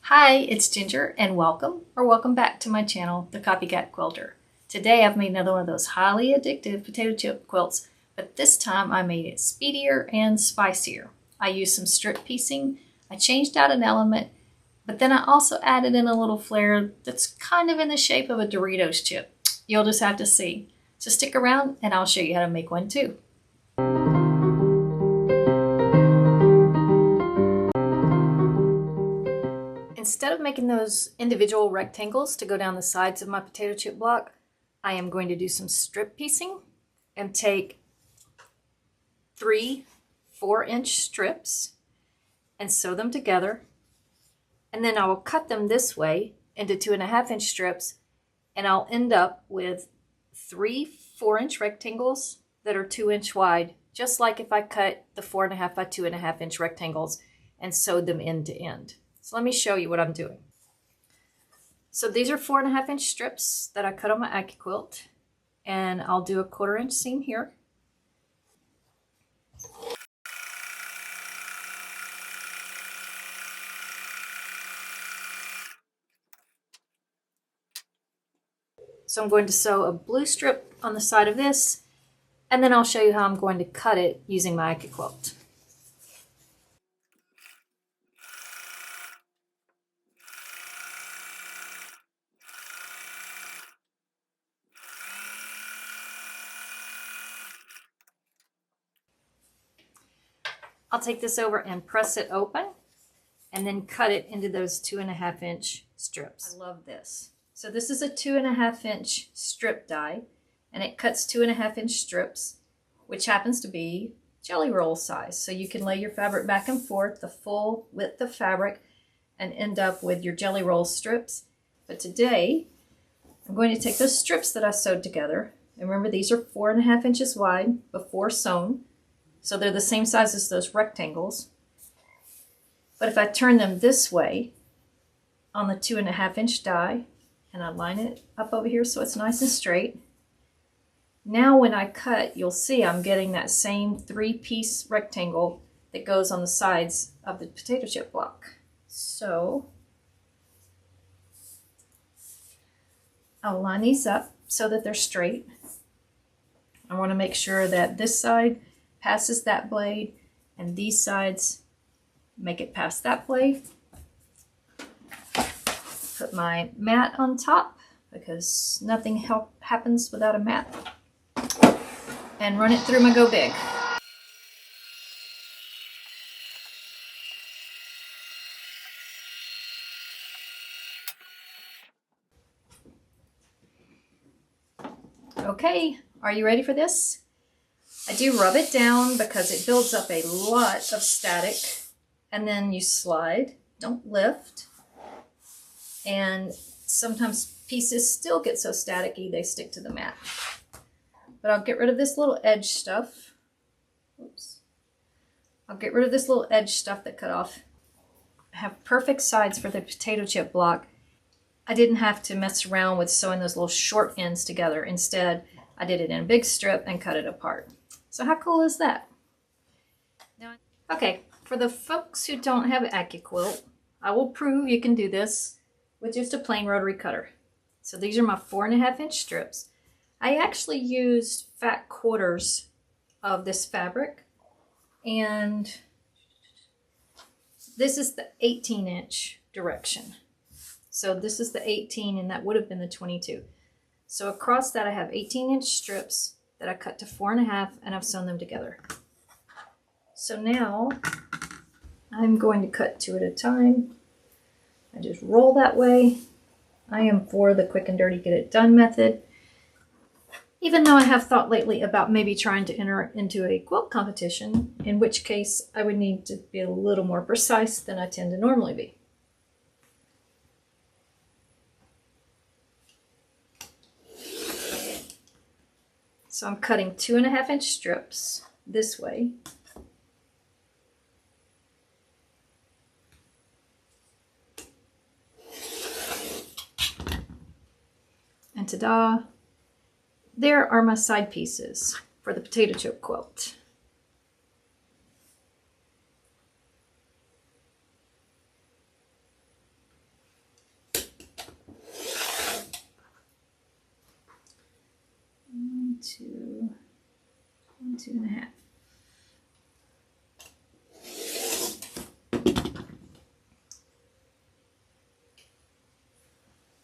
Hi, it's Ginger and welcome back to my channel, The Copycat Quilter. Today I've made another one of those highly addictive potato chip quilts, but this time I made it speedier and spicier. I used some strip piecing, I changed out an element, but then I also added in a little flair that's kind of in the shape of a Doritos chip. You'll just have to see. So stick around and I'll show you how to make one too. Instead of making those individual rectangles to go down the sides of my potato chip block, I am going to do some strip piecing and take 3 4-inch strips and sew them together. And then I will cut them this way into 2.5-inch strips, and I'll end up with 3 4-inch rectangles that are 2-inch wide, just like if I cut the 4.5 by 2.5-inch rectangles and sewed them end to end. So let me show you what I'm doing. So these are 4.5-inch strips that I cut on my Accuquilt, and I'll do a 1/4-inch seam here. So I'm going to sew a blue strip on the side of this, and then I'll show you how I'm going to cut it using my Accuquilt. I'll take this over and press it open and then cut it into those 2.5-inch strips. I love this. So this is a 2.5-inch strip die, and it cuts 2.5-inch strips, which happens to be jelly roll size. So you can lay your fabric back and forth the full width of fabric and end up with your jelly roll strips. But today, I'm going to take those strips that I sewed together, and remember these are 4.5 inches wide before sewn. So they're the same size as those rectangles. But if I turn them this way on the 2.5-inch die, and I line it up over here so it's nice and straight, now when I cut, you'll see I'm getting that same 3-piece rectangle that goes on the sides of the potato chip block. So I'll line these up so that they're straight. I want to make sure that this side passes that blade and these sides make it past that blade. Put my mat on top because nothing happens without a mat, and run it through my Go Big. Okay, are you ready for this? I do rub it down because it builds up a lot of static, and then you slide, don't lift, and sometimes pieces still get so staticky they stick to the mat. But I'll get rid of this little edge stuff. Oops. I'll get rid of this little edge stuff that cut off. I have perfect sides for the potato chip block. I didn't have to mess around with sewing those little short ends together. Instead, I did it in a big strip and cut it apart. So how cool is that? Okay, for the folks who don't have Accuquilt, I will prove you can do this with just a plain rotary cutter. So these are my 4.5-inch strips. I actually used fat quarters of this fabric, and this is the 18-inch direction. So this is the 18, and that would have been the 22. So across that I have 18-inch strips that I cut to 4.5, and I've sewn them together. So now I'm going to cut 2 at a time. I just roll that way. I am for the quick and dirty get it done method, even though I have thought lately about maybe trying to enter into a quilt competition, in which case I would need to be a little more precise than I tend to normally be. So I'm cutting 2.5-inch strips this way. And ta-da! There are my side pieces for the potato chip quilt. and 2.5.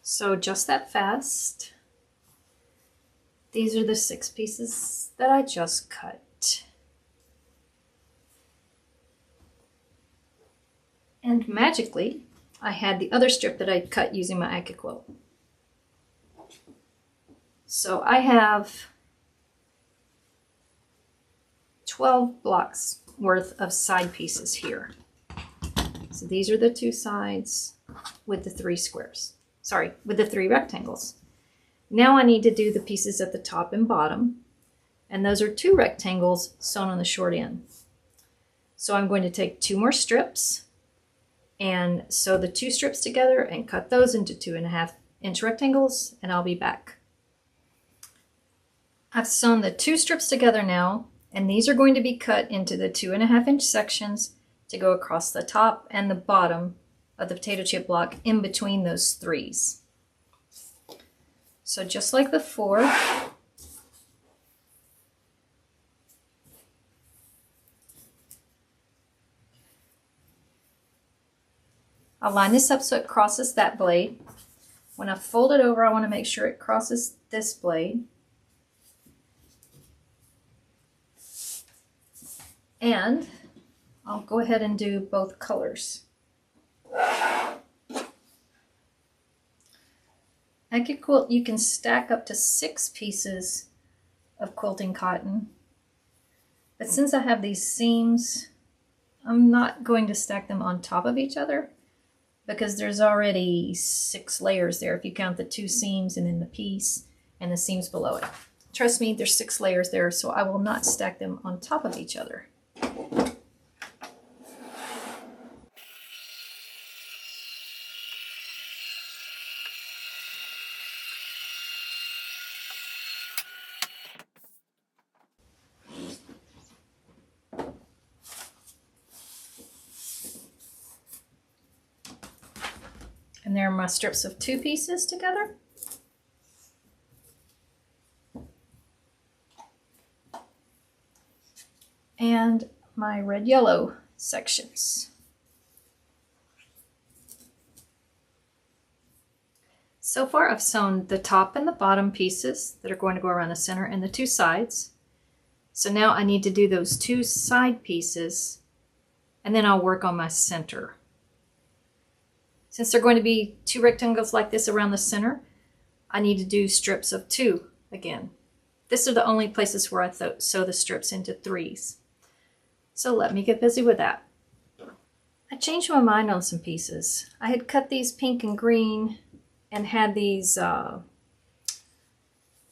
So just that fast. These are the 6 pieces that I just cut. And magically, I had the other strip that I cut using my Accuquilt. So I have 12 blocks worth of side pieces here. So these are the 2 sides with the 3 squares. Sorry, with the 3 rectangles. Now I need to do the pieces at the top and bottom, and those are 2 rectangles sewn on the short end. So I'm going to take 2 more strips and sew the 2 strips together and cut those into 2.5-inch rectangles, and I'll be back. I've sewn the 2 strips together now, and these are going to be cut into the 2.5-inch sections to go across the top and the bottom of the potato chip block in between those 3s. So just like before, I'll line this up so it crosses that blade. When I fold it over, I want to make sure it crosses this blade. And I'll go ahead and do both colors. Accuquilt, you can stack up to 6 pieces of quilting cotton. But since I have these seams, I'm not going to stack them on top of each other because there's already 6 layers there if you count the 2 seams and then the piece and the seams below it. Trust me, there's 6 layers there, so I will not stack them on top of each other. And there are my strips of 2 pieces together. And my red-yellow sections. So far I've sewn the top and the bottom pieces that are going to go around the center and the 2 sides. So now I need to do those 2 side pieces and then I'll work on my center. Since they're going to be 2 rectangles like this around the center, I need to do strips of 2 again. These are the only places where I sew the strips into 3s. So let me get busy with that. I changed my mind on some pieces. I had cut these pink and green and had these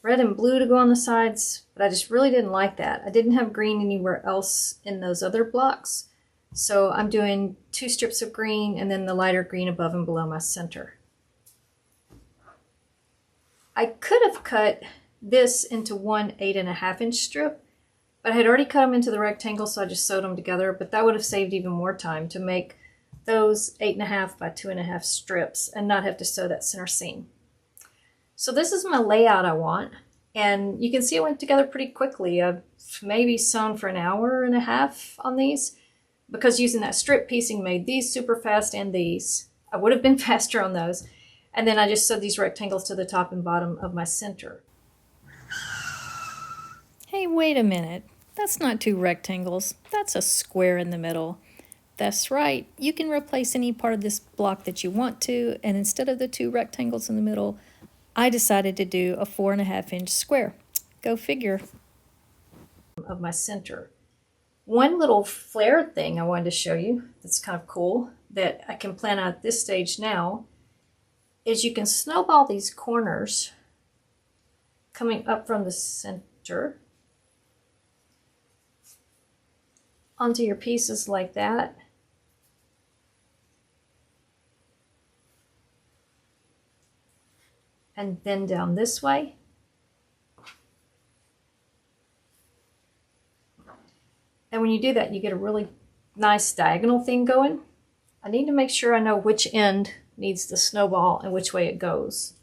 red and blue to go on the sides, but I just really didn't like that. I didn't have green anywhere else in those other blocks. So I'm doing 2 strips of green and then the lighter green above and below my center. I could have cut this into 1 8.5-inch strip, but I had already cut them into the rectangle, so I just sewed them together, but that would have saved even more time to make those 8.5 by 2.5 strips and not have to sew that center seam. So this is my layout I want, and you can see it went together pretty quickly. I've maybe sewn for an hour and a half on these, because using that strip piecing made these super fast and these. I would have been faster on those. And then I just sewed these rectangles to the top and bottom of my center. Hey, wait a minute. That's not 2 rectangles. That's a square in the middle. That's right. You can replace any part of this block that you want to, and instead of the 2 rectangles in the middle, I decided to do a 4.5-inch square. Go figure. Of my center. One little flare thing I wanted to show you that's kind of cool that I can plan out at this stage now is you can snowball these corners coming up from the center onto your pieces like that. And then down this way. And when you do that, you get a really nice diagonal thing going. I need to make sure I know which end needs the snowball and which way it goes.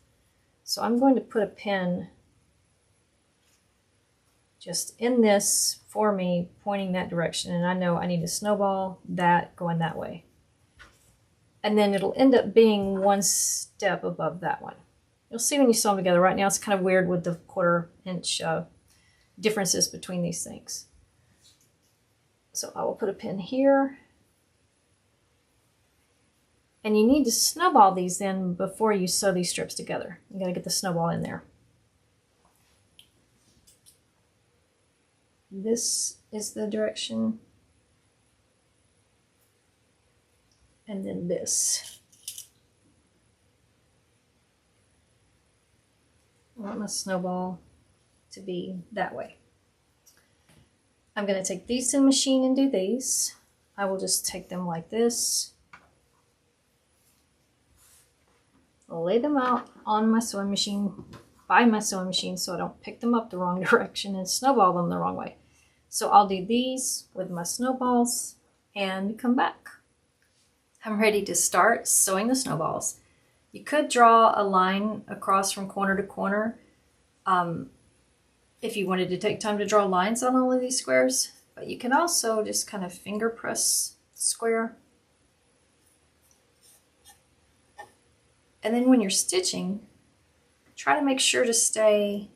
So I'm going to put a pin just in this for me pointing that direction, and I know I need a snowball that going that way. And then it'll end up being one step above that one. You'll see when you sew them together. Right now it's kind of weird with the 1/4 inch differences between these things. So I will put a pin here. And you need to snowball these in before you sew these strips together. You gotta get the snowball in there. This is the direction. And then this. I want my snowball to be that way. I'm going to take these to the machine and do these. I will just take them like this. I'll lay them out on my sewing machine, by my sewing machine, so I don't pick them up the wrong direction and snowball them the wrong way. So I'll do these with my snowballs and come back. I'm ready to start sewing the snowballs. You could draw a line across from corner to corner if you wanted to take time to draw lines on all of these squares, but you can also just kind of finger press the square. And then when you're stitching, try to make sure to stay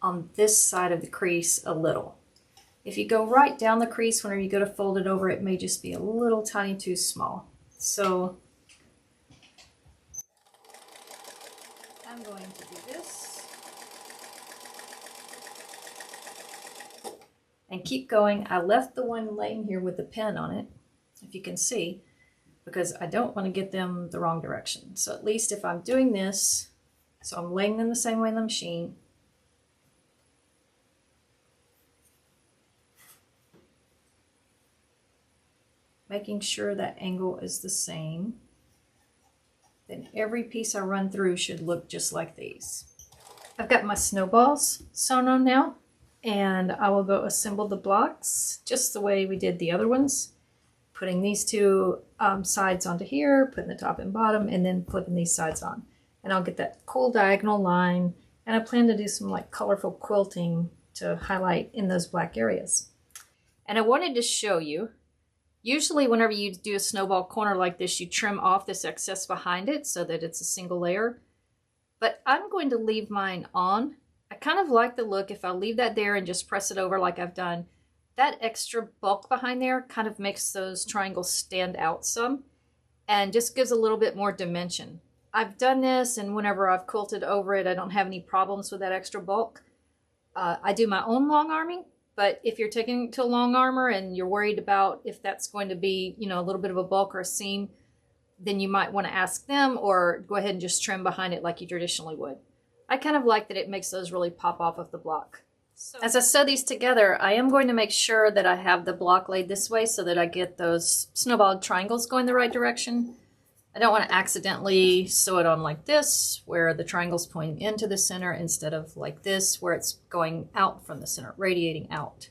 on this side of the crease a little. If you go right down the crease whenever you go to fold it over, it may just be a little tiny too small. So I'm going to do this and keep going. I left the one laying here with the pin on it, if you can see, because I don't want to get them the wrong direction. So at least if I'm doing this, so I'm laying them the same way in the machine, making sure that angle is the same, then every piece I run through should look just like these. I've got my snowballs sewn on now, and I will go assemble the blocks just the way we did the other ones, putting these two sides onto here, putting the top and bottom, and then flipping these sides on. And I'll get that cool diagonal line, and I plan to do some like colorful quilting to highlight in those black areas. And I wanted to show you, usually whenever you do a snowball corner like this, you trim off this excess behind it so that it's a single layer. But I'm going to leave mine on. I kind of like the look if I leave that there and just press it over like I've done. That extra bulk behind there kind of makes those triangles stand out some and just gives a little bit more dimension. I've done this, and whenever I've quilted over it, I don't have any problems with that extra bulk. I do my own long arming, but if you're taking it to a long armor and you're worried about if that's going to be, you know, a little bit of a bulk or a seam, then you might want to ask them or go ahead and just trim behind it like you traditionally would. I kind of like that it makes those really pop off of the block. So as I sew these together, I am going to make sure that I have the block laid this way so that I get those snowball triangles going the right direction. I don't want to accidentally sew it on like this, where the triangle's pointing into the center, instead of like this, where it's going out from the center, radiating out.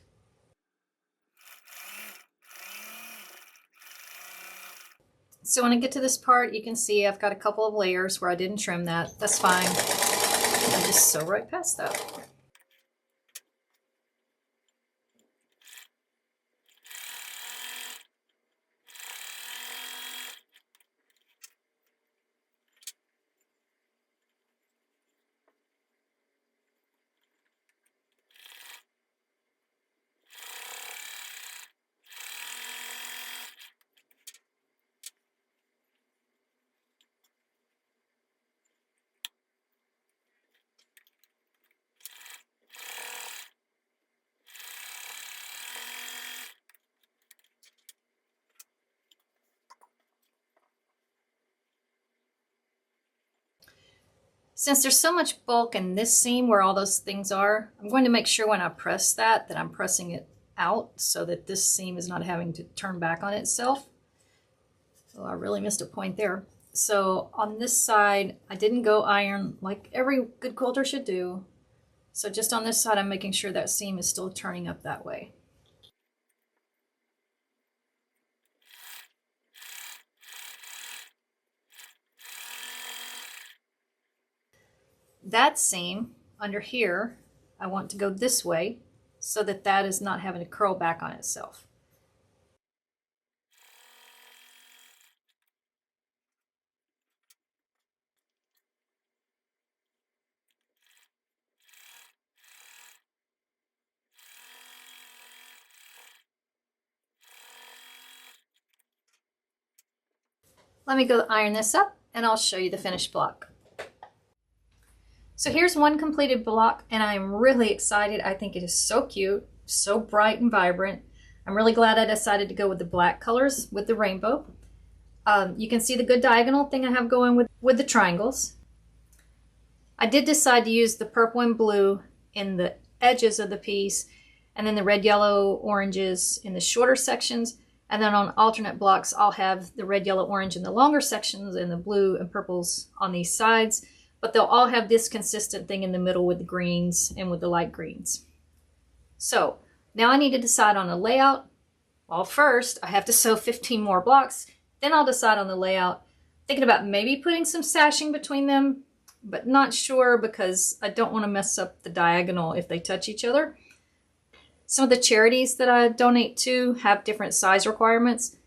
So when I get to this part, you can see I've got a couple of layers where I didn't trim that. That's fine. I just sew right past that. Since there's so much bulk in this seam where all those things are, I'm going to make sure when I press that I'm pressing it out so that this seam is not having to turn back on itself. Oh, I really missed a point there. So on this side, I didn't go iron like every good quilter should do. So just on this side, I'm making sure that seam is still turning up that way. That seam under here, I want to go this way so that that is not having to curl back on itself. Let me go iron this up and I'll show you the finished block. So here's one completed block and I'm really excited. I think it is so cute, so bright and vibrant. I'm really glad I decided to go with the black colors with the rainbow. You can see the good diagonal thing I have going with the triangles. I did decide to use the purple and blue in the edges of the piece, and then the red, yellow, oranges in the shorter sections. And then on alternate blocks, I'll have the red, yellow, orange in the longer sections and the blue and purples on these sides. But they'll all have this consistent thing in the middle with the greens and with the light greens. So now I need to decide on a layout. Well, first I have to sew 15 more blocks. Then I'll decide on the layout. Thinking about maybe putting some sashing between them, but not sure because I don't want to mess up the diagonal if they touch each other. Some of the charities that I donate to have different size requirements.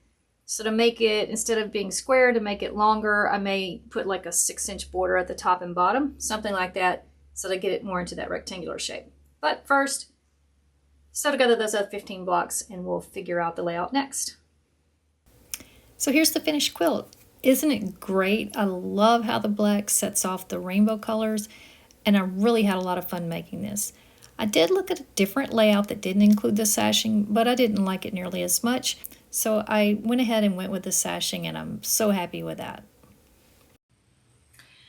So to make it, instead of being square, to make it longer, I may put like a 6-inch border at the top and bottom, something like that, so to get it more into that rectangular shape. But first, sew together those other 15 blocks and we'll figure out the layout next. So here's the finished quilt. Isn't it great? I love how the black sets off the rainbow colors, and I really had a lot of fun making this. I did look at a different layout that didn't include the sashing, but I didn't like it nearly as much. So I went ahead and went with the sashing, and I'm so happy with that.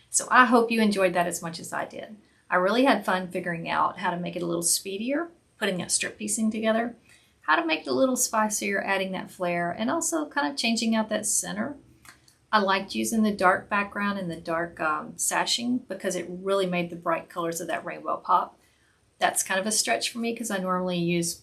So I hope you enjoyed that as much as I did. I really had fun figuring out how to make it a little speedier, putting that strip piecing together, how to make it a little spicier, adding that flair, and also kind of changing out that center. I liked using the dark background and the dark sashing because it really made the bright colors of that rainbow pop. That's kind of a stretch for me because I normally use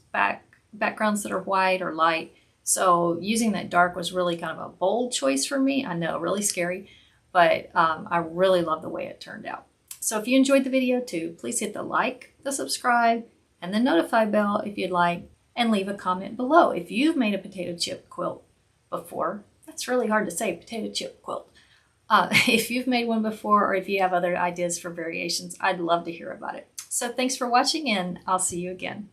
backgrounds that are white or light. So using that dark was really kind of a bold choice for me. I know, really scary, but I really love the way it turned out. So if you enjoyed the video too, please hit the like, the subscribe, and the notify bell if you'd like, and leave a comment below if you've made a potato chip quilt before. That's really hard to say, potato chip quilt. If you've made one before or if you have other ideas for variations, I'd love to hear about it. So thanks for watching and I'll see you again.